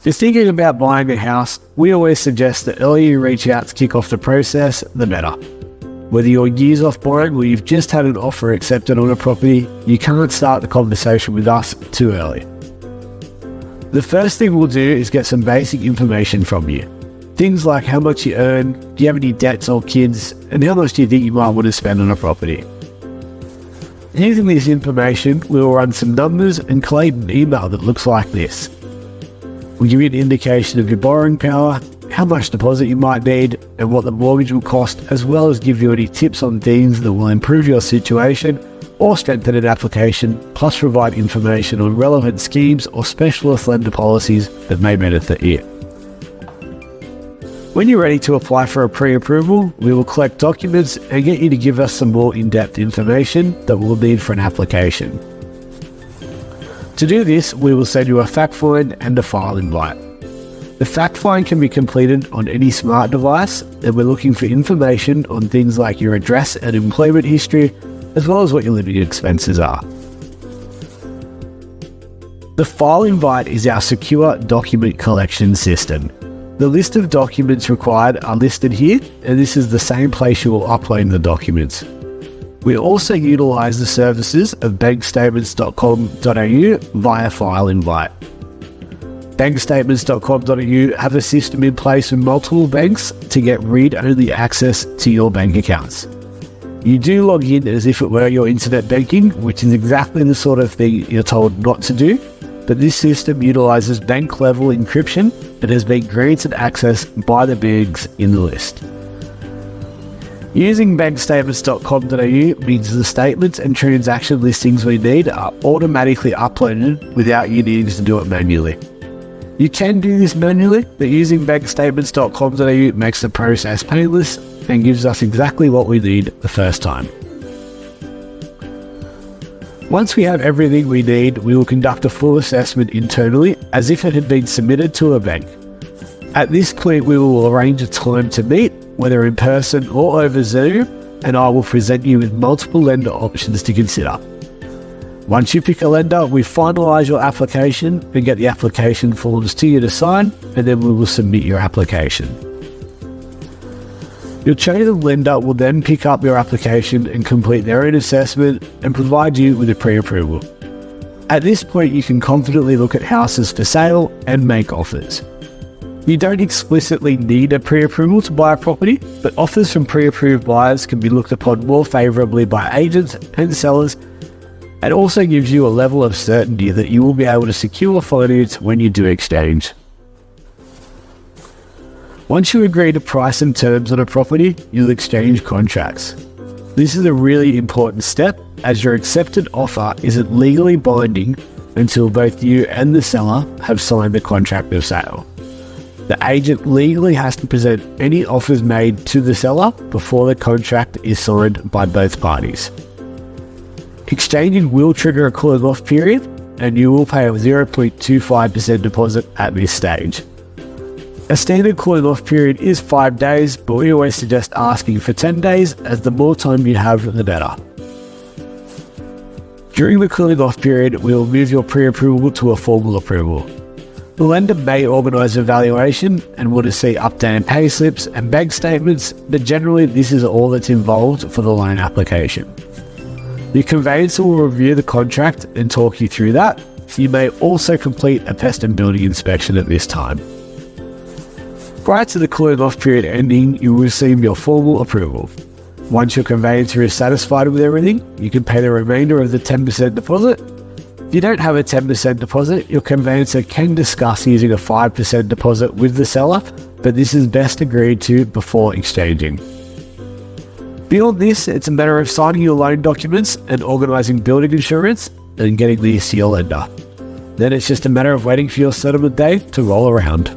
If you're thinking about buying a house, we always suggest the earlier you reach out to kick off the process, the better. Whether you're years off buying or you've just had an offer accepted on a property, you can't start the conversation with us too early. The first thing we'll do is get some basic information from you. Things like how much you earn, do you have any debts or kids, and how much do you think you might want to spend on a property. Using this information, we will run some numbers and collate an email that looks like this. We'll give you an indication of your borrowing power, how much deposit you might need, and what the mortgage will cost, as well as give you any tips on things that will improve your situation or strengthen an application, plus provide information on relevant schemes or specialist lender policies that may benefit you. When you're ready to apply for a pre-approval, we will collect documents and get you to give us some more in-depth information that we'll need for an application. To do this, we will send you a fact find and a file invite. The fact find can be completed on any smart device, and we're looking for information on things like your address and employment history, as well as what your living expenses are. The file invite is our secure document collection system. The list of documents required are listed here, and this is the same place you will upload the documents. We also utilise the services of bankstatements.com.au via file invite. Bankstatements.com.au have a system in place with multiple banks to get read-only access to your bank accounts. You do log in as if it were your internet banking, which is exactly the sort of thing you're told not to do, but this system utilises bank-level encryption and has been granted access by the banks in the list. Using bankstatements.com.au means the statements and transaction listings we need are automatically uploaded without you needing to do it manually. You can do this manually, but using bankstatements.com.au makes the process painless and gives us exactly what we need the first time. Once we have everything we need, we will conduct a full assessment internally as if it had been submitted to a bank. At this point, we will arrange a time to meet, whether in person or over Zoom, and I will present you with multiple lender options to consider. Once you pick a lender, we finalise your application and get the application forms to you to sign, and then we will submit your application. Your chosen lender will then pick up your application and complete their own assessment and provide you with a pre-approval. At this point, you can confidently look at houses for sale and make offers. You don't explicitly need a pre-approval to buy a property, but offers from pre-approved buyers can be looked upon more favourably by agents and sellers, and also gives you a level of certainty that you will be able to secure finance when you do exchange. Once you agree to price and terms on a property, you'll exchange contracts. This is a really important step, as your accepted offer isn't legally binding until both you and the seller have signed the contract of sale. The agent legally has to present any offers made to the seller before the contract is signed by both parties. Exchanging will trigger a cooling off period, and you will pay a 0.25% deposit at this stage. A standard cooling off period is 5 days, but we always suggest asking for 10 days, as the more time you have, the better. During the cooling off period, we will move your pre-approval to a formal approval. The lender may organise a valuation and want to see updated pay slips and bank statements, but generally this is all that's involved for the loan application. The conveyancer will review the contract and talk you through that. You may also complete a pest and building inspection at this time. Prior to the cooling off period ending, you will receive your formal approval. Once your conveyancer is satisfied with everything, you can pay the remainder of the 10% deposit. If you don't have a 10% deposit, your conveyancer can discuss using a 5% deposit with the seller, but this is best agreed to before exchanging. Beyond this, it's a matter of signing your loan documents and organising building insurance and getting these to your lender. Then it's just a matter of waiting for your settlement day to roll around.